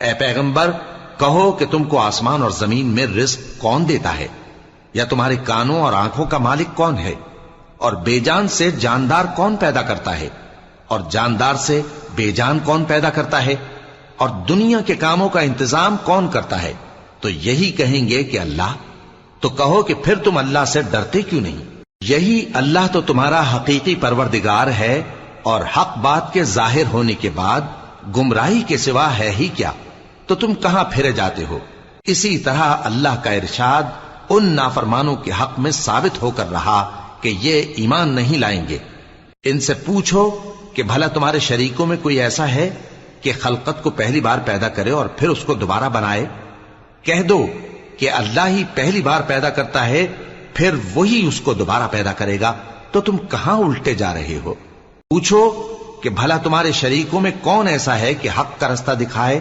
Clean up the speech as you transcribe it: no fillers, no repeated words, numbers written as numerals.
اے پیغمبر کہو کہ تم کو آسمان اور زمین میں رزق کون دیتا ہے؟ یا تمہارے کانوں اور آنکھوں کا مالک کون ہے؟ اور بے جان سے جاندار کون پیدا کرتا ہے؟ اور جاندار سے بے جان کون پیدا کرتا ہے؟ اور دنیا کے کاموں کا انتظام کون کرتا ہے؟ تو یہی کہیں گے کہ اللہ۔ تو کہو کہ پھر تم اللہ سے ڈرتے کیوں نہیں؟ یہی اللہ تو تمہارا حقیقی پروردگار ہے، اور حق بات کے ظاہر ہونے کے بعد گمراہی کے سوا ہے ہی کیا؟ تو تم کہاں پھرے جاتے ہو؟ اسی طرح اللہ کا ارشاد ان نافرمانوں کے حق میں ثابت ہو کر رہا کہ یہ ایمان نہیں لائیں گے۔ ان سے پوچھو کہ بھلا تمہارے شریکوں میں کوئی ایسا ہے کہ خلقت کو پہلی بار پیدا کرے اور پھر اس کو دوبارہ بنائے؟ کہہ دو کہ اللہ ہی پہلی بار پیدا کرتا ہے، پھر وہی اس کو دوبارہ پیدا کرے گا۔ تو تم کہاں الٹے جا رہے ہو؟ پوچھو کہ بھلا تمہارے شریکوں میں کون ایسا ہے کہ حق کا رستہ دکھائے